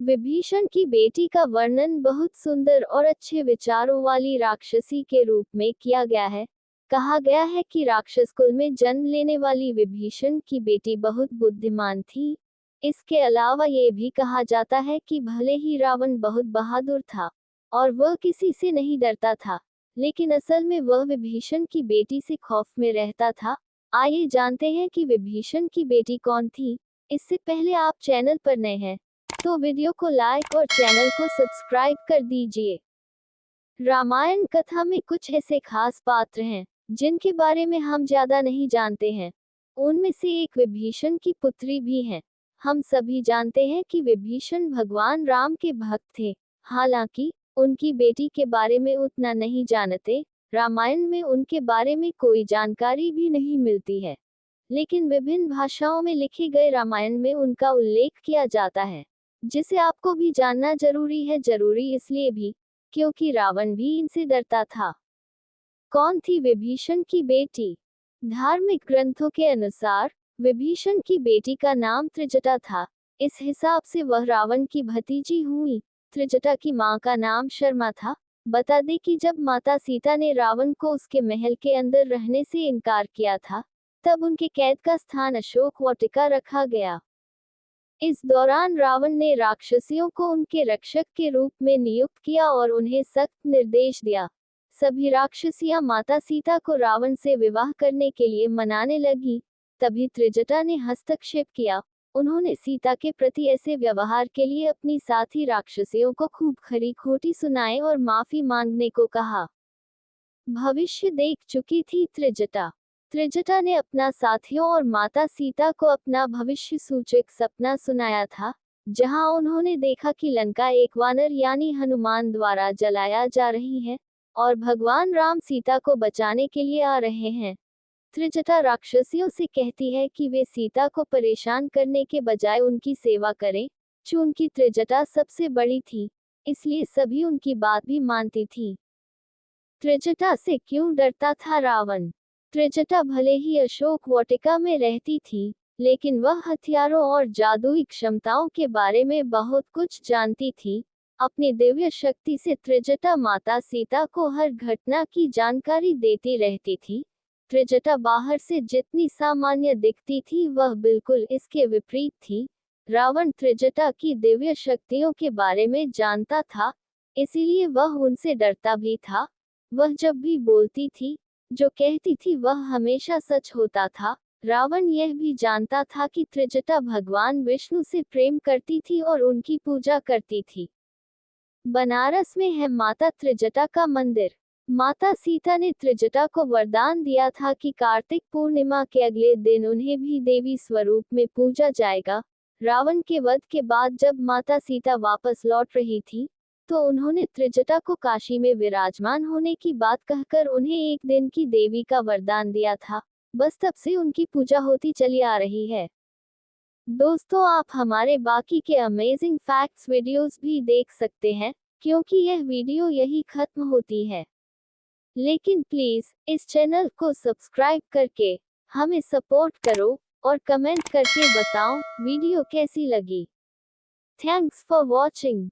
विभीषण की बेटी का वर्णन बहुत सुंदर और अच्छे विचारों वाली राक्षसी के रूप में किया गया है। कहा गया है कि राक्षस कुल में जन्म लेने वाली विभीषण की बेटी बहुत बुद्धिमान थी। इसके अलावा ये भी कहा जाता है कि भले ही रावण बहुत बहादुर था और वह किसी से नहीं डरता था, लेकिन असल में वह विभीषण की बेटी से खौफ में रहता था। आइए जानते हैं कि विभीषण की बेटी कौन थी। इससे पहले आप चैनल पर नए हैं तो वीडियो को लाइक और चैनल को सब्सक्राइब कर दीजिए। रामायण कथा में कुछ ऐसे खास पात्र हैं जिनके बारे में हम ज्यादा नहीं जानते हैं। उनमें से एक विभीषण की पुत्री भी है। हम सभी जानते हैं कि विभीषण भगवान राम के भक्त थे। हालांकि उनकी बेटी के बारे में उतना नहीं जानते। रामायण में उनके बारे में कोई जानकारी भी नहीं मिलती है, लेकिन विभिन्न भाषाओं में लिखे गए रामायण में उनका उल्लेख किया जाता है, जिसे आपको भी जानना जरूरी है। जरूरी इसलिए भी क्योंकि रावण भी इनसे डरता था। कौन थी विभीषण की बेटी? धार्मिक ग्रंथों के अनुसार विभीषण की बेटी का नाम त्रिजटा था। इस हिसाब से वह रावण की भतीजी हुई। त्रिजटा की मां का नाम शर्मा था। बता दें कि जब माता सीता ने रावण को उसके महल के अंदर रहने से इनकार किया था, तब उनके कैद का स्थान अशोक वाटिका रखा गया। इस दौरान रावण ने राक्षसियों को उनके रक्षक के रूप में नियुक्त किया और उन्हें सख्त निर्देश दिया। सभी राक्षसियां माता सीता को रावण से विवाह करने के लिए मनाने लगी। तभी त्रिजटा ने हस्तक्षेप किया। उन्होंने सीता के प्रति ऐसे व्यवहार के लिए अपनी साथी राक्षसियों को खूब खरी खोटी सुनाए और माफी मांगने को कहा। भविष्य देख चुकी थी त्रिजटा। त्रिजटा ने अपना साथियों और माता सीता को अपना भविष्य सूचक सपना सुनाया था, जहां उन्होंने देखा कि लंका एक वानर यानी हनुमान द्वारा जलाया जा रही है और भगवान राम सीता को बचाने के लिए आ रहे हैं। त्रिजटा राक्षसियों से कहती है कि वे सीता को परेशान करने के बजाय उनकी सेवा करें। चूंकि त्रिजटा सबसे बड़ी थी, इसलिए सभी उनकी बात भी मानती थी। त्रिजटा से क्यों डरता था रावण? त्रिजटा भले ही अशोक वाटिका में रहती थी, लेकिन वह हथियारों और जादुई क्षमताओं के बारे में बहुत कुछ जानती थी। अपनी दिव्य शक्ति से त्रिजटा माता सीता को हर घटना की जानकारी देती रहती थी। त्रिजटा बाहर से जितनी सामान्य दिखती थी, वह बिल्कुल इसके विपरीत थी। रावण त्रिजटा की दिव्य शक्तियों के बारे में जानता था, इसीलिए वह उनसे डरता भी था। वह जब भी बोलती थी, जो कहती थी, वह हमेशा सच होता था। रावण यह भी जानता था कि त्रिजटा भगवान विष्णु से प्रेम करती थी और उनकी पूजा करती थी। बनारस में है माता त्रिजटा का मंदिर। माता सीता ने त्रिजटा को वरदान दिया था कि कार्तिक पूर्णिमा के अगले दिन उन्हें भी देवी स्वरूप में पूजा जाएगा। रावण के वध के बाद जब माता सीता वापस लौट रही थी, तो उन्होंने त्रिजटा को काशी में विराजमान होने की बात कहकर उन्हें एक दिन की देवी का वरदान दिया था। बस तब से उनकी पूजा होती चली आ रही है। दोस्तों, आप हमारे बाकी के अमेजिंग फैक्ट्स वीडियोस भी देख सकते हैं, क्योंकि यह वीडियो यही खत्म होती है। लेकिन प्लीज इस चैनल को सब्सक्राइब करके हमें सपोर्ट करो और कमेंट करके बताओ वीडियो कैसी लगी। Thanks for watching.